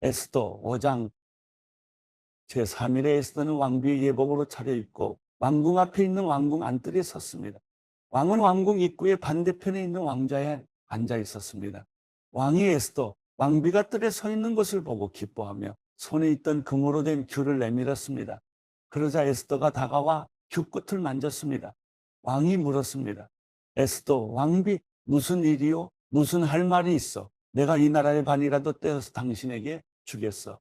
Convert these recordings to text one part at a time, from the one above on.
에스더 5장 제3일에 에스더는 왕비의 예복으로 차려입고 왕궁 앞에 있는 왕궁 안뜰에 섰습니다. 왕은 왕궁 입구의 반대편에 있는 왕좌에 앉아 있었습니다. 왕이 에스더 왕비가 뜰에 서 있는 것을 보고 기뻐하며 손에 있던 금으로 된 귤을 내밀었습니다. 그러자 에스더가 다가와 귤 끝을 만졌습니다. 왕이 물었습니다. 에스더 왕비, 무슨 일이요? 무슨 할 말이 있어? 내가 이 나라의 반이라도 떼어서 당신에게 주겠어.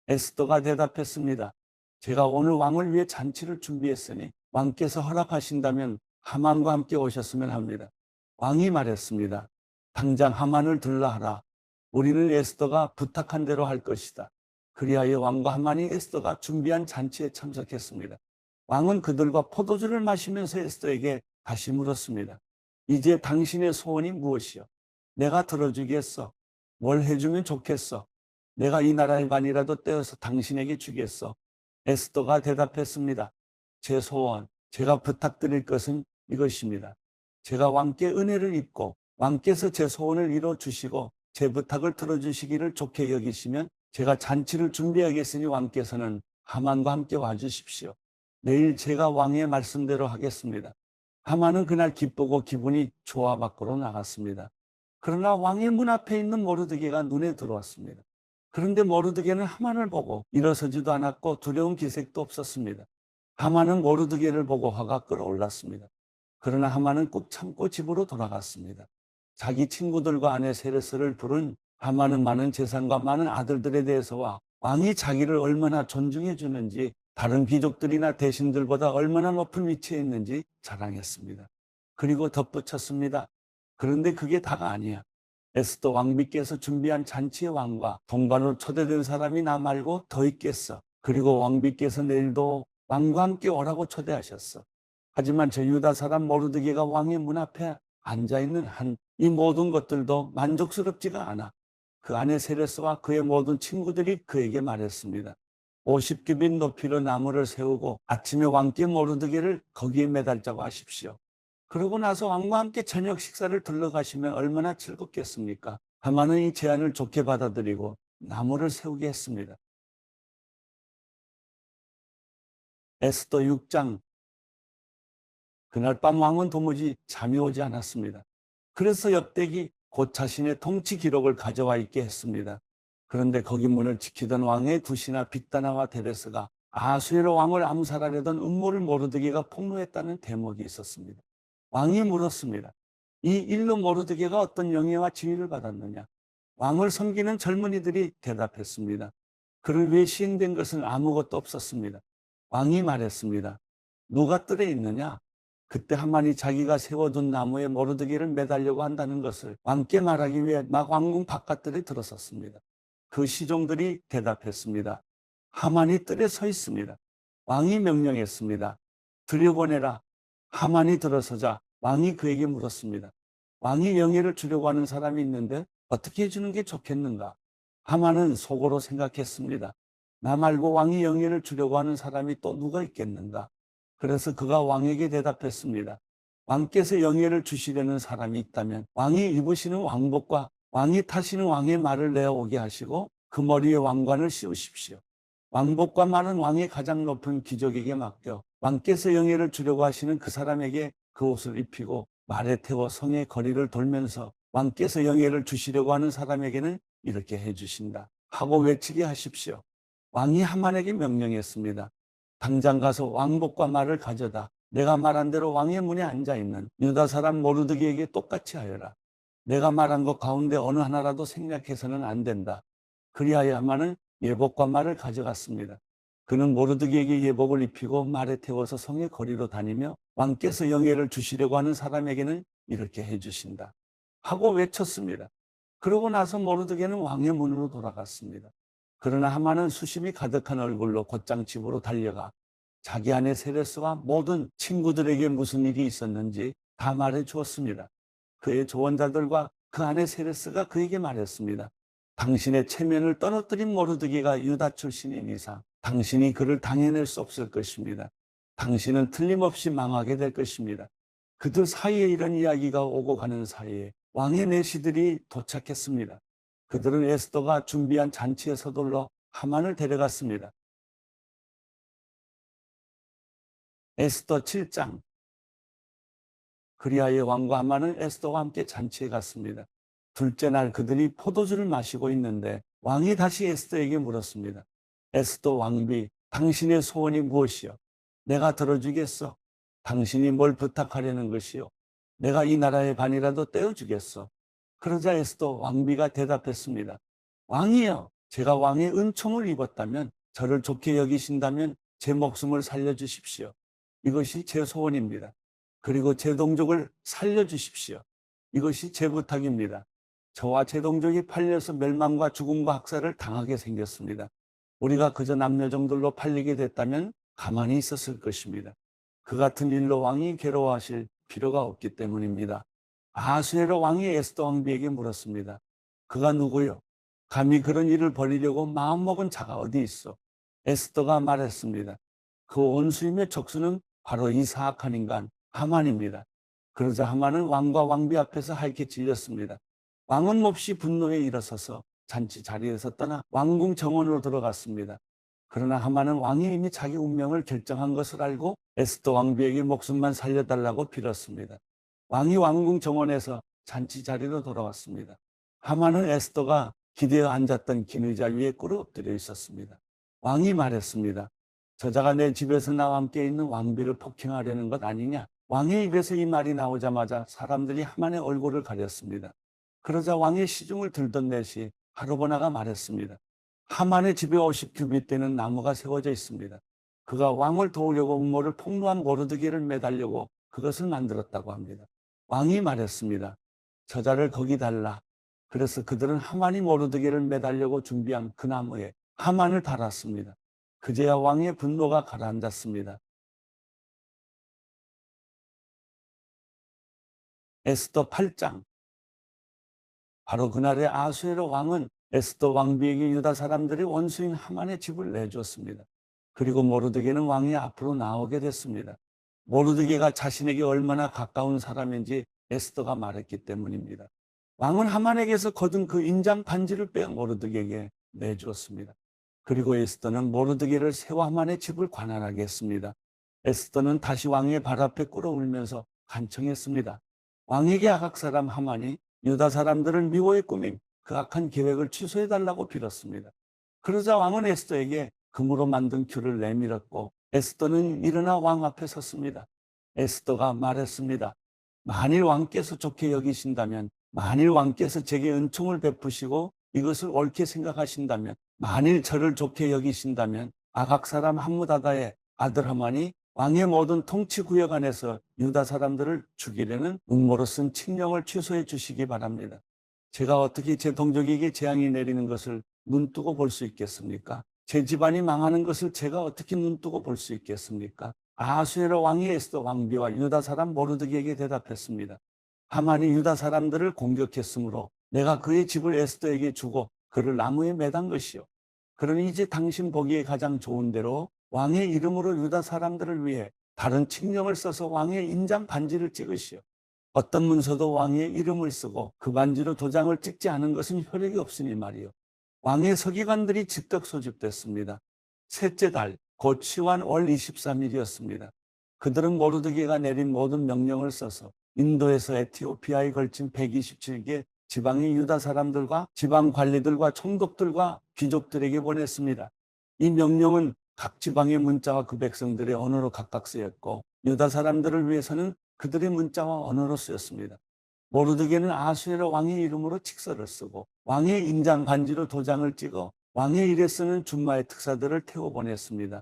에스더가 대답했습니다. 제가 오늘 왕을 위해 잔치를 준비했으니 왕께서 허락하신다면 하만과 함께 오셨으면 합니다. 왕이 말했습니다. 당장 하만을 들라하라. 우리는 에스더가 부탁한 대로 할 것이다. 그리하여 왕과 하만이 에스더가 준비한 잔치에 참석했습니다. 왕은 그들과 포도주를 마시면서 에스더에게 다시 물었습니다. 이제 당신의 소원이 무엇이요? 내가 들어주겠어. 뭘 해주면 좋겠어? 내가 이 나라의 반이라도 떼어서 당신에게 주겠어. 에스더가 대답했습니다. 제 소원, 제가 부탁드릴 것은 이것입니다. 제가 왕께 은혜를 입고 왕께서 제 소원을 이뤄주시고 제 부탁을 들어주시기를 좋게 여기시면 제가 잔치를 준비하겠으니 왕께서는 하만과 함께 와주십시오. 내일 제가 왕의 말씀대로 하겠습니다. 하만은 그날 기쁘고 기분이 좋아 밖으로 나갔습니다. 그러나 왕의 문 앞에 있는 모르드게가 눈에 들어왔습니다. 그런데 모르드게는 하만을 보고 일어서지도 않았고 두려운 기색도 없었습니다. 하만은 모르드게를 보고 화가 끌어올랐습니다. 그러나 하만은 꾹 참고 집으로 돌아갔습니다. 자기 친구들과 아내 세레스를 부른 하만은 많은 재산과 많은 아들들에 대해서와 왕이 자기를 얼마나 존중해 주는지 다른 귀족들이나 대신들보다 얼마나 높은 위치에 있는지 자랑했습니다. 그리고 덧붙였습니다. 그런데 그게 다가 아니야. 에스더 왕비께서 준비한 잔치의 왕과 동반으로 초대된 사람이 나 말고 더 있겠어. 그리고 왕비께서 내일도 왕과 함께 오라고 초대하셨어. 하지만 저 유다 사람 모르드게가 왕의 문 앞에 앉아있는 한 이 모든 것들도 만족스럽지가 않아. 그 아내 세레스와 그의 모든 친구들이 그에게 말했습니다. 50규빗 높이로 나무를 세우고 아침에 왕께 모르드게를 거기에 매달자고 하십시오. 그러고 나서 왕과 함께 저녁 식사를 들러가시면 얼마나 즐겁겠습니까? 하만은 이 제안을 좋게 받아들이고 나무를 세우게 했습니다. 에스더 6장. 그날 밤 왕은 도무지 잠이 오지 않았습니다. 그래서 역대기 곧 자신의 통치 기록을 가져와 있게 했습니다. 그런데 거기 문을 지키던 왕의 두시나 빅다나와 데레스가 아수에로 왕을 암살하려던 음모를 모르드게가 폭로했다는 대목이 있었습니다. 왕이 물었습니다. 이 일로 모르드게가 어떤 영예와 지위를 받았느냐? 왕을 섬기는 젊은이들이 대답했습니다. 그를 위해 시행된 것은 아무것도 없었습니다. 왕이 말했습니다. 누가 뜰에 있느냐? 그때 하만이 자기가 세워둔 나무에 모르드게를 매달려고 한다는 것을 왕께 말하기 위해 막 왕궁 바깥들에 들어섰습니다. 그 시종들이 대답했습니다. 하만이 뜰에 서 있습니다. 왕이 명령했습니다. 들여보내라. 하만이 들어서자 왕이 그에게 물었습니다. 왕이 영예를 주려고 하는 사람이 있는데 어떻게 해주는 게 좋겠는가? 하만은 속으로 생각했습니다. 나 말고 왕이 영예를 주려고 하는 사람이 또 누가 있겠는가? 그래서 그가 왕에게 대답했습니다. 왕께서 영예를 주시려는 사람이 있다면 왕이 입으시는 왕복과 왕이 타시는 왕의 말을 내어오게 하시고 그 머리에 왕관을 씌우십시오. 왕복과 말은 왕의 가장 높은 귀족에게 맡겨 왕께서 영예를 주려고 하시는 그 사람에게 그 옷을 입히고 말에 태워 성의 거리를 돌면서 왕께서 영예를 주시려고 하는 사람에게는 이렇게 해주신다 하고 외치게 하십시오. 왕이 하만에게 명령했습니다. 당장 가서 왕복과 말을 가져다 내가 말한 대로 왕의 문에 앉아있는 유다 사람 모르드게에게 똑같이 하여라. 내가 말한 것 가운데 어느 하나라도 생략해서는 안 된다. 그리하여 하만은 예복과 말을 가져갔습니다. 그는 모르드게에게 예복을 입히고 말에 태워서 성의 거리로 다니며 왕께서 영예를 주시려고 하는 사람에게는 이렇게 해주신다 하고 외쳤습니다. 그러고 나서 모르드게는 왕의 문으로 돌아갔습니다. 그러나 하만은 수심이 가득한 얼굴로 곧장 집으로 달려가 자기 아내 세레스와 모든 친구들에게 무슨 일이 있었는지 다 말해 주었습니다. 그의 조언자들과 그 아내 세레스가 그에게 말했습니다. 당신의 체면을 떨어뜨린 모르드게가 유다 출신인 이상 당신이 그를 당해낼 수 없을 것입니다. 당신은 틀림없이 망하게 될 것입니다. 그들 사이에 이런 이야기가 오고 가는 사이에 왕의 내시들이 도착했습니다. 그들은 에스더가 준비한 잔치에 서둘러 하만을 데려갔습니다. 에스더 7장. 그리하여 왕과 하만은 에스더와 함께 잔치에 갔습니다. 둘째 날 그들이 포도주를 마시고 있는데 왕이 다시 에스더에게 물었습니다. 에스더 왕비, 당신의 소원이 무엇이요? 내가 들어주겠어. 당신이 뭘 부탁하려는 것이요? 내가 이 나라의 반이라도 떼어주겠어. 그러자 에스더 왕비가 대답했습니다. 왕이여, 제가 왕의 은총을 입었다면, 저를 좋게 여기신다면 제 목숨을 살려주십시오. 이것이 제 소원입니다. 그리고 제 동족을 살려주십시오. 이것이 제 부탁입니다. 저와 제 동족이 팔려서 멸망과 죽음과 학살을 당하게 생겼습니다. 우리가 그저 남녀정들로 팔리게 됐다면 가만히 있었을 것입니다. 그 같은 일로 왕이 괴로워하실 필요가 없기 때문입니다. 아하수에로 왕이 에스더 왕비에게 물었습니다. 그가 누구요? 감히 그런 일을 벌이려고 마음먹은 자가 어디 있어? 에스더가 말했습니다. 그 원수이며 적수는 바로 이 사악한 인간 하만입니다. 그러자 하만은 왕과 왕비 앞에서 하얗게 질렸습니다. 왕은 몹시 분노에 일어서서 잔치 자리에서 떠나 왕궁 정원으로 들어갔습니다. 그러나 하만은 왕이 이미 자기 운명을 결정한 것을 알고 에스더 왕비에게 목숨만 살려달라고 빌었습니다. 왕이 왕궁 정원에서 잔치 자리로 돌아왔습니다. 하만은 에스더가 기대어 앉았던 긴 의자 위에 꿇어 엎드려 있었습니다. 왕이 말했습니다. 저자가 내 집에서 나와 함께 있는 왕비를 폭행하려는 것 아니냐? 왕의 입에서 이 말이 나오자마자 사람들이 하만의 얼굴을 가렸습니다. 그러자 왕의 시중을 들던 넷이 하르보나가 말했습니다. 하만의 집에 50규빗 되는 나무가 세워져 있습니다. 그가 왕을 도우려고 음모를 폭로한 모르드게를 매달려고 그것을 만들었다고 합니다. 왕이 말했습니다. 저자를 거기 달라. 그래서 그들은 하만이 모르드게를 매달려고 준비한 그 나무에 하만을 달았습니다. 그제야 왕의 분노가 가라앉았습니다. 에스더 8장. 바로 그날에 아수에로 왕은 에스더 왕비에게 유다 사람들이 원수인 하만의 집을 내줬습니다. 그리고 모르드게는 왕의 앞으로 나오게 됐습니다. 모르드게가 자신에게 얼마나 가까운 사람인지 에스더가 말했기 때문입니다. 왕은 하만에게서 거둔 그 인장 반지를 빼어 모르드게에게 내주었습니다. 그리고 에스더는 모르드게를 세워 하만의 집을 관할하게 했습니다. 에스더는 다시 왕의 발 앞에 꿇어 울면서 간청했습니다. 왕에게 아각 사람 하만이 유다 사람들을 미워해 꾸민 그 악한 계획을 취소해달라고 빌었습니다. 그러자 왕은 에스더에게 금으로 만든 큐를 내밀었고 에스더는 일어나 왕 앞에 섰습니다. 에스더가 말했습니다. 만일 왕께서 좋게 여기신다면, 만일 왕께서 제게 은총을 베푸시고 이것을 옳게 생각하신다면, 만일 저를 좋게 여기신다면 아각 사람 함무다다의 아들 하만이 왕의 모든 통치 구역 안에서 유다 사람들을 죽이려는 음모로 쓴 칙령을 취소해 주시기 바랍니다. 제가 어떻게 제 동족에게 재앙이 내리는 것을 눈뜨고 볼 수 있겠습니까? 제 집안이 망하는 것을 제가 어떻게 눈뜨고 볼 수 있겠습니까? 아하수에로 왕이 에스더 왕비와 유다 사람 모르드게에게 대답했습니다. 하만이 유다 사람들을 공격했으므로 내가 그의 집을 에스더에게 주고 그를 나무에 매단 것이요. 그러니 이제 당신 보기에 가장 좋은 대로 왕의 이름으로 유다 사람들을 위해 다른 칙령을 써서 왕의 인장 반지를 찍으시오. 어떤 문서도 왕의 이름을 쓰고 그 반지로 도장을 찍지 않은 것은 효력이 없으니 말이요. 왕의 서기관들이 즉각 소집됐습니다. 셋째 달, 곧 시완 월 23일이었습니다. 그들은 모르드게가 내린 모든 명령을 써서 인도에서 에티오피아에 걸친 127개 지방의 유다 사람들과 지방 관리들과 총독들과 귀족들에게 보냈습니다. 이 명령은 각 지방의 문자와 그 백성들의 언어로 각각 쓰였고 유다 사람들을 위해서는 그들의 문자와 언어로 쓰였습니다. 모르드게는 아수에로 왕의 이름으로 칙서를 쓰고 왕의 인장 반지로 도장을 찍어 왕의 일에 쓰는 준마의 특사들을 태워 보냈습니다.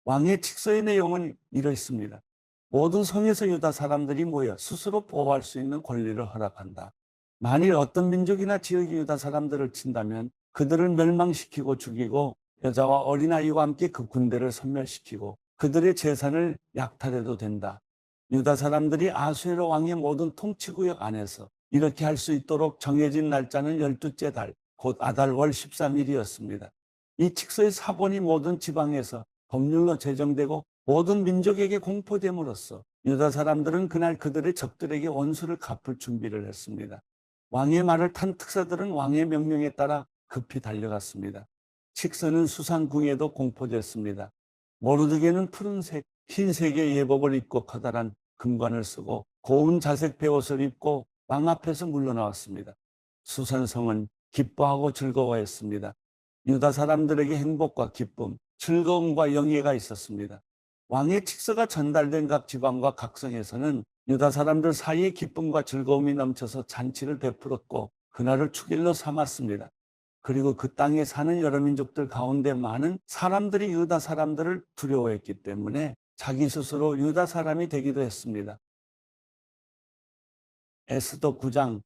왕의 칙서의 내용은 이렇습니다. 모든 성에서 유다 사람들이 모여 스스로 보호할 수 있는 권리를 허락한다. 만일 어떤 민족이나 지역이 유다 사람들을 친다면 그들을 멸망시키고 죽이고 여자와 어린아이와 함께 그 군대를 섬멸시키고 그들의 재산을 약탈해도 된다. 유다 사람들이 아수에로 왕의 모든 통치구역 안에서 이렇게 할 수 있도록 정해진 날짜는 12째 달, 곧 아달 월 13일이었습니다. 이 칙서의 사본이 모든 지방에서 법률로 제정되고 모든 민족에게 공포됨으로써 유다 사람들은 그날 그들의 적들에게 원수를 갚을 준비를 했습니다. 왕의 말을 탄 특사들은 왕의 명령에 따라 급히 달려갔습니다. 식선은 수상궁에도 공포됐습니다. 모르드게는 푸른색, 흰색의 예복을 입고 커다란 금관을 쓰고 고운 자색 베옷을 입고 왕 앞에서 물러나왔습니다. 수산성은 기뻐하고 즐거워했습니다. 유다 사람들에게 행복과 기쁨, 즐거움과 영예가 있었습니다. 왕의 칙서가 전달된 각 지방과 각 성에서는 유다 사람들 사이에 기쁨과 즐거움이 넘쳐서 잔치를 베풀었고 그날을 축일로 삼았습니다. 그리고 그 땅에 사는 여러 민족들 가운데 많은 사람들이 유다 사람들을 두려워했기 때문에 자기 스스로 유다 사람이 되기도 했습니다. 에스더 9장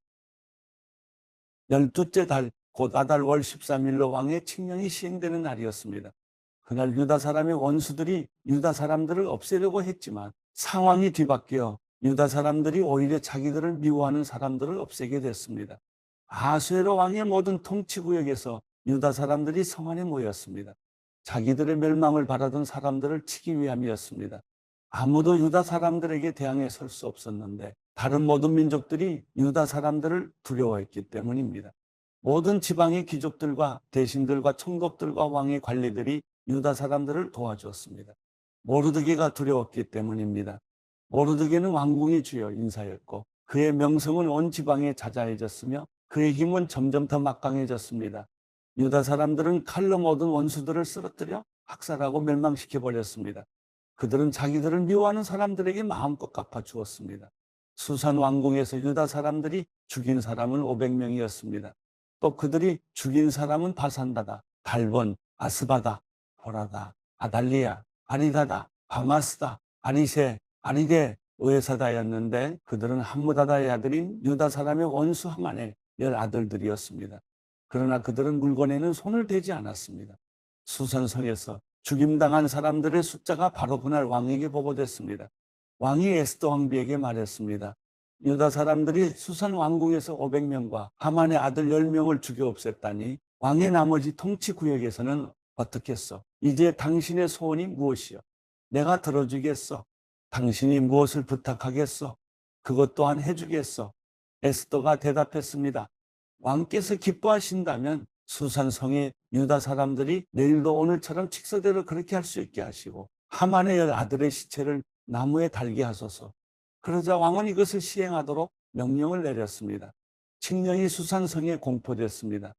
12째 달 곧 아달 월 13일로 왕의 칙령이 시행되는 날이었습니다. 그날 유다 사람의 원수들이 유다 사람들을 없애려고 했지만 상황이 뒤바뀌어 유다 사람들이 오히려 자기들을 미워하는 사람들을 없애게 됐습니다. 아수에로 왕의 모든 통치구역에서 유다 사람들이 성 안에 모였습니다. 자기들의 멸망을 바라던 사람들을 치기 위함이었습니다. 아무도 유다 사람들에게 대항해 설 수 없었는데 다른 모든 민족들이 유다 사람들을 두려워했기 때문입니다. 모든 지방의 귀족들과 대신들과 총독들과 왕의 관리들이 유다 사람들을 도와주었습니다. 모르드게가 두려웠기 때문입니다. 모르드게는 왕궁의 주요 인사였고 그의 명성은 온 지방에 자자해졌으며 그의 힘은 점점 더 막강해졌습니다. 유다 사람들은 칼로 모든 원수들을 쓰러뜨려 학살하고 멸망시켜버렸습니다. 그들은 자기들을 미워하는 사람들에게 마음껏 갚아주었습니다. 수산 왕궁에서 유다 사람들이 죽인 사람은 500명이었습니다. 또 그들이 죽인 사람은 바산다다, 달본, 아스바다, 보라다, 아달리아, 아리다다, 바마스다, 아리세, 아리데, 의사다였는데 그들은 함무다다의 아들인 유다 사람의 원수 하만의 10아들들이었습니다. 그러나 그들은 물건에는 손을 대지 않았습니다. 수산성에서 죽임당한 사람들의 숫자가 바로 그날 왕에게 보고됐습니다. 왕이 에스더 왕비에게 말했습니다. 유다 사람들이 수산 왕궁에서 500명과 하만의 아들 10명을 죽여 없앴다니 왕의 나머지 통치 구역에서는 어떻겠소? 이제 당신의 소원이 무엇이요? 내가 들어주겠소. 당신이 무엇을 부탁하겠소? 그것 또한 해주겠소. 에스더가 대답했습니다. 왕께서 기뻐하신다면 수산성의 유다 사람들이 내일도 오늘처럼 칙서대로 그렇게 할 수 있게 하시고 하만의 10아들의 시체를 나무에 달게 하소서. 그러자 왕은 이것을 시행하도록 명령을 내렸습니다. 칙령이 수산성에 공포됐습니다.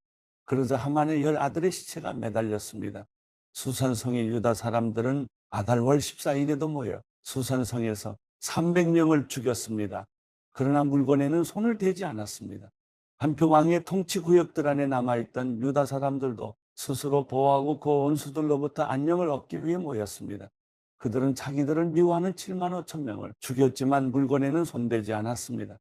그러자 하만의 10아들의 시체가 매달렸습니다. 수산성의 유다 사람들은 아달월 14일에도 모여 수산성에서 300명을 죽였습니다. 그러나 물건에는 손을 대지 않았습니다. 한편 왕의 통치 구역들 안에 남아있던 유다 사람들도 스스로 보호하고 그 원수들로부터 안녕을 얻기 위해 모였습니다. 그들은 자기들을 미워하는 7만 5천 명을 죽였지만 물건에는 손대지 않았습니다.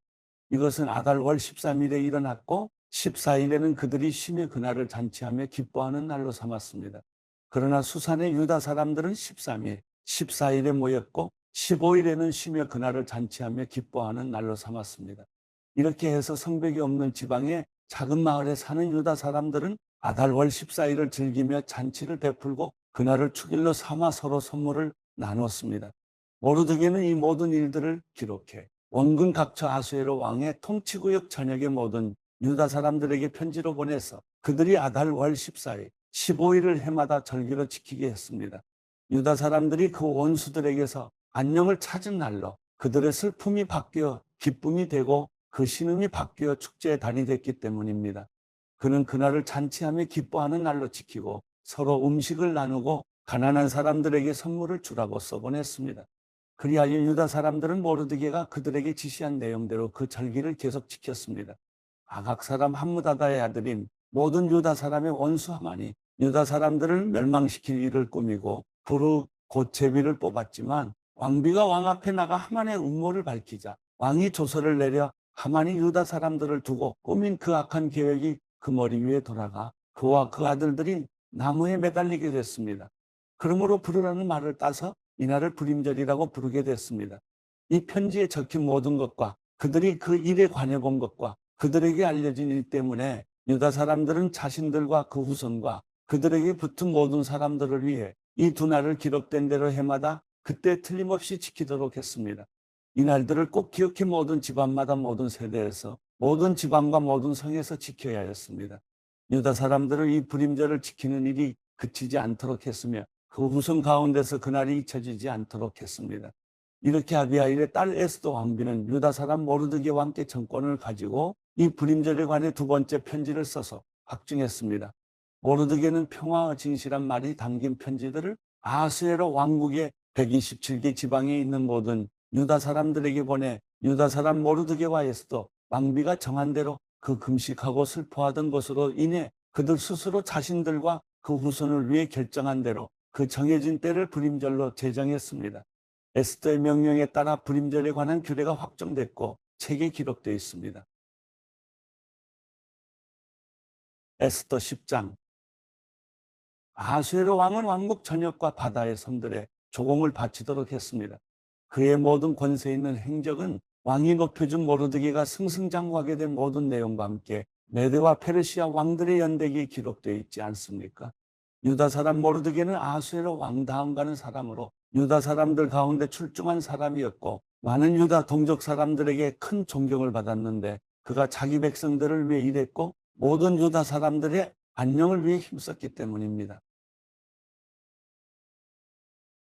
이것은 아달월 13일에 일어났고 14일에는 그들이 쉼의 그날을 잔치하며 기뻐하는 날로 삼았습니다. 그러나 수산의 유다 사람들은 13일, 14일에 모였고 15일에는 쉼의 그날을 잔치하며 기뻐하는 날로 삼았습니다. 이렇게 해서 성벽이 없는 지방의 작은 마을에 사는 유다 사람들은 아달월 14일을 즐기며 잔치를 베풀고 그날을 축일로 삼아 서로 선물을 나눴습니다. 모르드게는 이 모든 일들을 기록해 원근 각처 아수에로 왕의 통치구역 전역의 모든 유다 사람들에게 편지로 보내서 그들이 아달월 14일, 15일을 해마다 절기로 지키게 했습니다. 유다 사람들이 그 원수들에게서 안녕을 찾은 날로 그들의 슬픔이 바뀌어 기쁨이 되고 그 신음이 바뀌어 축제의 달이 됐기 때문입니다. 그는 그날을 잔치하며 기뻐하는 날로 지키고 서로 음식을 나누고 가난한 사람들에게 선물을 주라고 써보냈습니다. 그리하여 유다 사람들은 모르드게가 그들에게 지시한 내용대로 그 절기를 계속 지켰습니다. 아각 사람 함무다다의 아들인 모든 유다 사람의 원수 하만이 유다 사람들을 멸망시킬 일을 꾸미고 부르 곧 제비를 뽑았지만 왕비가 왕 앞에 나가 하만의 음모를 밝히자 왕이 조서를 내려 하만이 유다 사람들을 두고 꾸민 그 악한 계획이 그 머리 위에 돌아가 그와 그 아들들이 나무에 매달리게 됐습니다. 그러므로 부르라는 말을 따서 이날을 불임절이라고 부르게 됐습니다. 이 편지에 적힌 모든 것과 그들이 그 일에 관여본 것과 그들에게 알려진 일 때문에 유다 사람들은 자신들과 그 후손과 그들에게 붙은 모든 사람들을 위해 이 두 날을 기록된 대로 해마다 그때 틀림없이 지키도록 했습니다. 이 날들을 꼭 기억해 모든 집안마다 모든 세대에서 모든 지방과 모든 성에서 지켜야 했습니다. 유다 사람들은 이 불임절을 지키는 일이 그치지 않도록 했으며 그 후손 가운데서 그날이 잊혀지지 않도록 했습니다. 이렇게 아비하일의 딸 에스더 왕비는 유다 사람 모르드게와 함께 정권을 가지고 이 불임절에 관해 두 번째 편지를 써서 확증했습니다. 모르드게는 평화와 진실한 말이 담긴 편지들을 아하스웨로 왕국의 127개 지방에 있는 모든 유다 사람들에게 보내 유다 사람 모르드게와 에스더 왕비가 정한 대로 그 금식하고 슬퍼하던 것으로 인해 그들 스스로 자신들과 그 후손을 위해 결정한 대로 그 정해진 때를 불임절로 제정했습니다. 에스더의 명령에 따라 불임절에 관한 규례가 확정됐고 책에 기록되어 있습니다. 에스더 10장. 아하수에로 왕은 왕국 전역과 바다의 섬들에 조공을 바치도록 했습니다. 그의 모든 권세 있는 행적은 왕이 높여준 모르드게가 승승장구하게 된 모든 내용과 함께 메드와 페르시아 왕들의 연대기에 기록되어 있지 않습니까? 유다 사람 모르드게는 아하수에로 왕 다음 가는 사람으로 유다 사람들 가운데 출중한 사람이었고 많은 유다 동족 사람들에게 큰 존경을 받았는데 그가 자기 백성들을 위해 일했고 모든 유다 사람들의 안녕을 위해 힘썼기 때문입니다.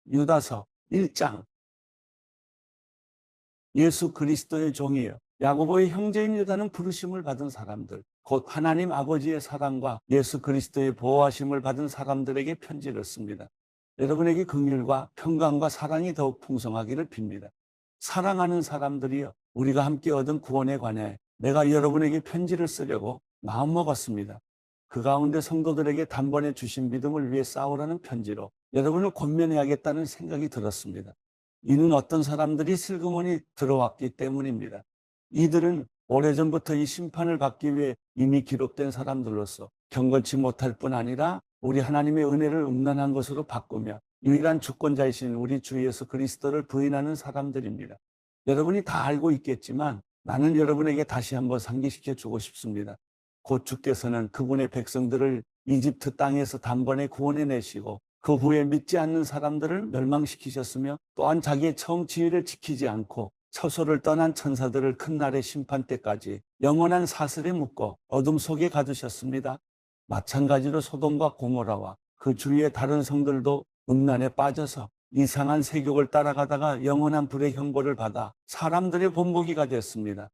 유다서 1장. 예수 그리스도의 종이요 야고보의 형제인 유다는 부르심을 받은 사람들, 곧 하나님 아버지의 사랑과 예수 그리스도의 보호하심을 받은 사람들에게 편지를 씁니다. 여러분에게 긍휼과 평강과 사랑이 더욱 풍성하기를 빕니다. 사랑하는 사람들이여, 우리가 함께 얻은 구원에 관해 내가 여러분에게 편지를 쓰려고 마음먹었습니다. 그 가운데 성도들에게 단번에 주신 믿음을 위해 싸우라는 편지로 여러분을 권면해야겠다는 생각이 들었습니다. 이는 어떤 사람들이 슬그머니 들어왔기 때문입니다. 이들은 오래전부터 이 심판을 받기 위해 이미 기록된 사람들로서 경건치 못할 뿐 아니라 우리 하나님의 은혜를 음란한 것으로 바꾸며 유일한 주권자이신 우리 주 예수 그리스도를 부인하는 사람들입니다. 여러분이 다 알고 있겠지만 나는 여러분에게 다시 한번 상기시켜 주고 싶습니다. 곧 주께서는 그분의 백성들을 이집트 땅에서 단번에 구원해내시고 그 후에 믿지 않는 사람들을 멸망시키셨으며 또한 자기의 처음 지위를 지키지 않고 처소를 떠난 천사들을 큰 날의 심판 때까지 영원한 사슬에 묶어 어둠 속에 가두셨습니다. 마찬가지로 소돔과 고모라와 그 주위의 다른 성들도 음란에 빠져서 이상한 세욕을 따라가다가 영원한 불의 형벌을 받아 사람들의 본보기가 됐습니다.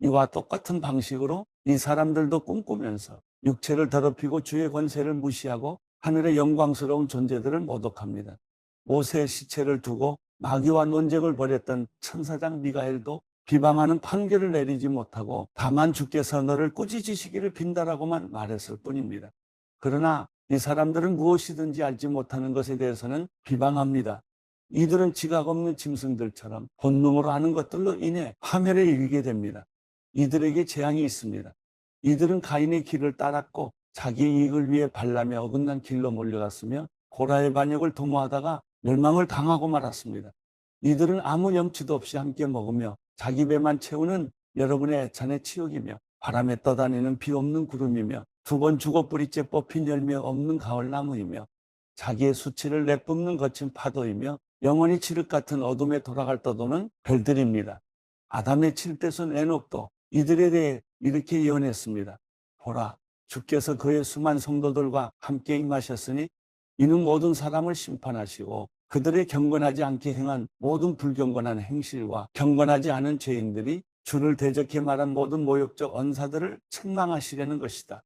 이와 똑같은 방식으로 이 사람들도 꿈꾸면서 육체를 더럽히고 주의 권세를 무시하고 하늘의 영광스러운 존재들을 모독합니다. 모세의 시체를 두고 마귀와 논쟁을 벌였던 천사장 미가엘도 비방하는 판결을 내리지 못하고 다만 주께서 너를 꾸짖으시기를 빈다라고만 말했을 뿐입니다. 그러나 이 사람들은 무엇이든지 알지 못하는 것에 대해서는 비방합니다. 이들은 지각 없는 짐승들처럼 본능으로 하는 것들로 인해 파멸에 이르게 됩니다. 이들에게 재앙이 있습니다. 이들은 가인의 길을 따랐고 자기 이익을 위해 발람의 어긋난 길로 몰려갔으며 고라의 반역을 도모하다가 멸망을 당하고 말았습니다. 이들은 아무 염치도 없이 함께 먹으며 자기 배만 채우는 여러분의 애찬의 치욕이며 바람에 떠다니는 비 없는 구름이며 두 번 죽어 뿌리째 뽑힌 열매 없는 가을나무이며 자기의 수치를 내뿜는 거친 파도이며 영원히 칠흑 같은 어둠에 돌아갈 떠도는 별들입니다. 아담의 칠대손 에녹도 이들에 대해 이렇게 예언했습니다. 보라, 주께서 그의 수많은 성도들과 함께 임하셨으니 이는 모든 사람을 심판하시고 그들의 경건하지 않게 행한 모든 불경건한 행실과 경건하지 않은 죄인들이 주를 대적해 말한 모든 모욕적 언사들을 책망하시려는 것이다.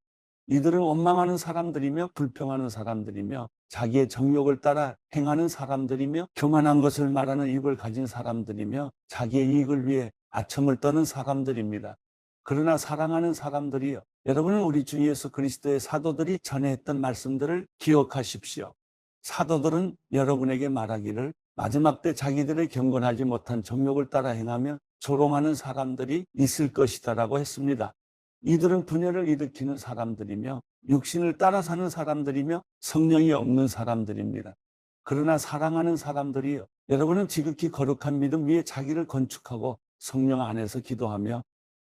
이들은 원망하는 사람들이며 불평하는 사람들이며 자기의 정욕을 따라 행하는 사람들이며 교만한 것을 말하는 입을 가진 사람들이며 자기의 이익을 위해 아첨을 떠는 사람들입니다. 그러나 사랑하는 사람들이여, 여러분은 우리 주 예수 그리스도의 사도들이 전에 했던 말씀들을 기억하십시오. 사도들은 여러분에게 말하기를 마지막 때 자기들의 경건하지 못한 정욕을 따라 행하며 조롱하는 사람들이 있을 것이다라고 했습니다. 이들은 분열을 일으키는 사람들이며 육신을 따라 사는 사람들이며 성령이 없는 사람들입니다. 그러나 사랑하는 사람들이여, 여러분은 지극히 거룩한 믿음 위에 자기를 건축하고 성령 안에서 기도하며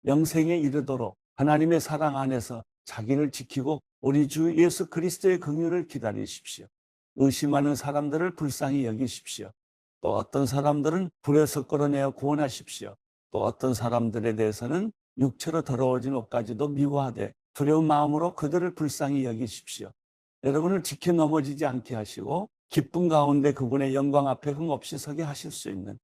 영생에 이르도록 하나님의 사랑 안에서 자기를 지키고 우리 주 예수 그리스도의 긍휼을 기다리십시오. 의심하는 사람들을 불쌍히 여기십시오. 또 어떤 사람들은 불에서 끌어내어 구원하십시오. 또 어떤 사람들에 대해서는 육체로 더러워진 옷까지도 미워하되 두려운 마음으로 그들을 불쌍히 여기십시오. 여러분을 지켜 넘어지지 않게 하시고 기쁨 가운데 그분의 영광 앞에 흠없이 서게 하실 수 있는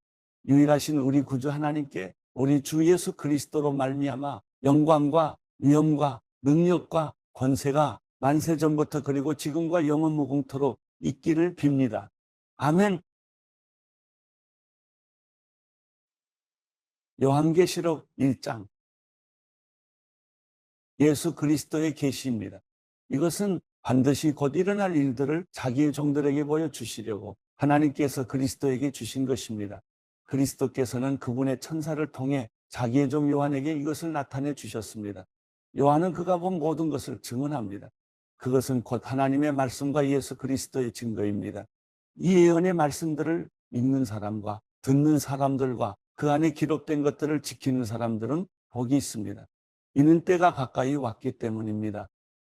유일하신 우리 구주 하나님께 우리 주 예수 그리스도로 말미암아 영광과 위엄과 능력과 권세가 만세 전부터 그리고 지금과 영원 무궁토록 있기를 빕니다. 아멘. 요한계시록 1장 예수 그리스도의 계시입니다. 이것은 반드시 곧 일어날 일들을 자기의 종들에게 보여주시려고 하나님께서 그리스도에게 주신 것입니다. 그리스도께서는 그분의 천사를 통해 자기의 종 요한에게 이것을 나타내 주셨습니다. 요한은 그가 본 모든 것을 증언합니다. 그것은 곧 하나님의 말씀과 예수 그리스도의 증거입니다. 이 예언의 말씀들을 읽는 사람과 듣는 사람들과 그 안에 기록된 것들을 지키는 사람들은 복이 있습니다. 이는 때가 가까이 왔기 때문입니다.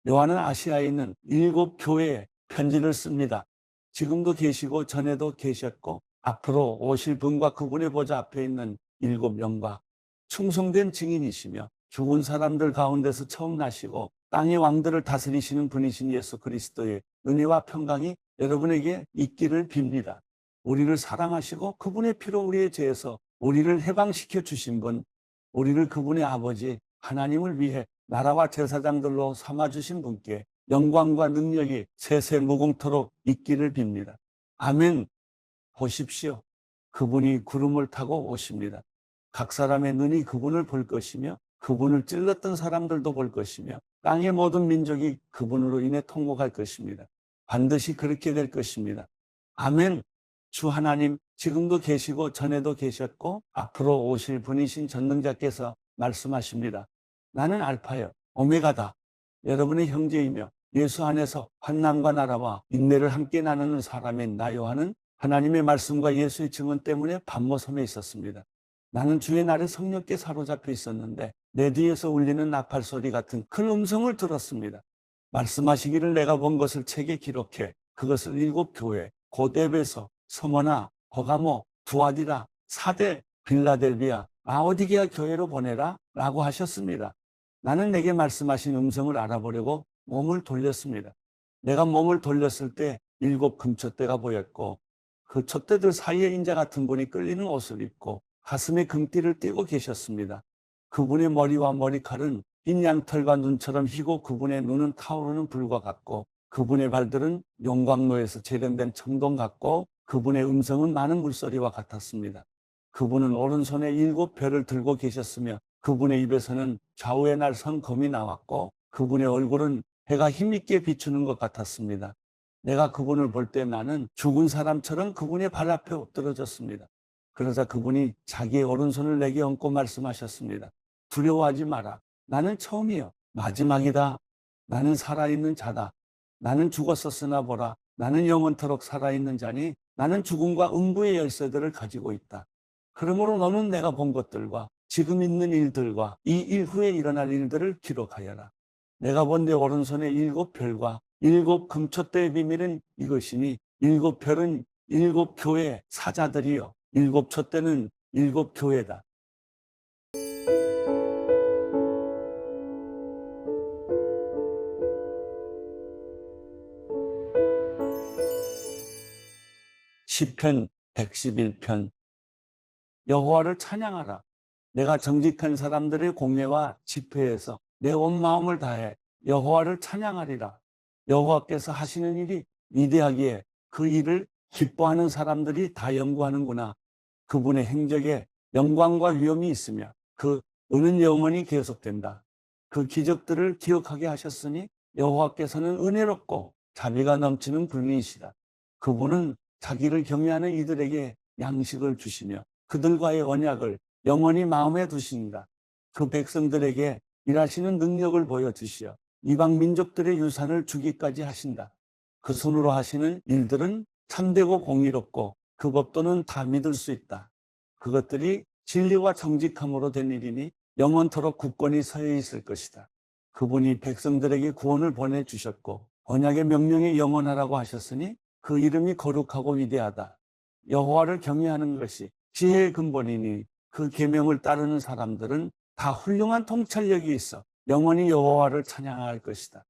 요한은 아시아에 있는 7 교회에 편지를 씁니다. 지금도 계시고 전에도 계셨고 앞으로 오실 분과 그분의 보좌 앞에 있는 7명과 충성된 증인이시며 죽은 사람들 가운데서 처음 나시고 땅의 왕들을 다스리시는 분이신 예수 그리스도의 은혜와 평강이 여러분에게 있기를 빕니다. 우리를 사랑하시고 그분의 피로 우리의 죄에서 우리를 해방시켜 주신 분, 우리를 그분의 아버지 하나님을 위해 나라와 제사장들로 삼아주신 분께 영광과 능력이 세세 무궁토록 있기를 빕니다. 아멘. 보십시오. 그분이 구름을 타고 오십니다. 각 사람의 눈이 그분을 볼 것이며 그분을 찔렀던 사람들도 볼 것이며 땅의 모든 민족이 그분으로 인해 통곡할 것입니다. 반드시 그렇게 될 것입니다. 아멘. 주 하나님 지금도 계시고 전에도 계셨고 앞으로 오실 분이신 전능자께서 말씀하십니다. 나는 알파요 오메가다. 여러분의 형제이며 예수 안에서 환난과 나라와 인내를 함께 나누는 사람인 나 요한은 하나님의 말씀과 예수의 증언 때문에 반모섬에 있었습니다. 나는 주의 날에 성령께 사로잡혀 있었는데 내 뒤에서 울리는 나팔 소리 같은 큰 음성을 들었습니다. 말씀하시기를 내가 본 것을 책에 기록해 그것을 7 교회 곧 에베소, 서머나, 버가모, 두아디라, 사대, 빌라델비아, 라오디게아 교회로 보내라 라고 하셨습니다. 나는 내게 말씀하신 음성을 알아보려고 몸을 돌렸습니다. 내가 몸을 돌렸을 때 7 금촛대가 보였고 그 촛대들 사이에 인자 같은 분이 끌리는 옷을 입고 가슴에 금띠를 띠고 계셨습니다. 그분의 머리와 머리칼은 흰 양털과 눈처럼 희고 그분의 눈은 타오르는 불과 같고 그분의 발들은 용광로에서 재련된 청동 같고 그분의 음성은 많은 물소리와 같았습니다. 그분은 오른손에 7 별을 들고 계셨으며 그분의 입에서는 좌우의 날 선 검이 나왔고 그분의 얼굴은 해가 힘있게 비추는 것 같았습니다. 내가 그분을 볼 때 나는 죽은 사람처럼 그분의 발 앞에 엎드러졌습니다. 그러자 그분이 자기의 오른손을 내게 얹고 말씀하셨습니다. 두려워하지 마라. 나는 처음이요 마지막이다. 나는 살아있는 자다. 나는 죽었었으나 보라. 나는 영원토록 살아있는 자니 나는 죽음과 음부의 열쇠들을 가지고 있다. 그러므로 너는 내가 본 것들과 지금 있는 일들과 이 일 후에 일어날 일들을 기록하여라. 내가 본 내 오른손의 7 별과 7 금촛대의 비밀은 이것이니 7 별은 7 교회 사자들이요 7 촛대는 7 교회다. 시편 111편 여호와를 찬양하라. 내가 정직한 사람들의 공회와 집회에서 내 온 마음을 다해 여호와를 찬양하리라. 여호와께서 하시는 일이 위대하기에 그 일을 기뻐하는 사람들이 다 연구하는구나. 그분의 행적에 영광과 위엄이 있으며 그 은은 영원히 계속된다. 그 기적들을 기억하게 하셨으니 여호와께서는 은혜롭고 자비가 넘치는 분이시다. 그분은 자기를 경외하는 이들에게 양식을 주시며 그들과의 언약을 영원히 마음에 두신다. 그 백성들에게 일하시는 능력을 보여주시어 이방 민족들의 유산을 주기까지 하신다. 그 손으로 하시는 일들은 참되고 공의롭고 그 법도는 다 믿을 수 있다. 그것들이 진리와 정직함으로 된 일이니 영원토록 굳건히 서여 있을 것이다. 그분이 백성들에게 구원을 보내주셨고 언약의 명령에 영원하라고 하셨으니 그 이름이 거룩하고 위대하다. 여호와를 경외하는 것이 지혜의 근본이니 그 계명을 따르는 사람들은 다 훌륭한 통찰력이 있어 영원히 여호와를 찬양할 것이다.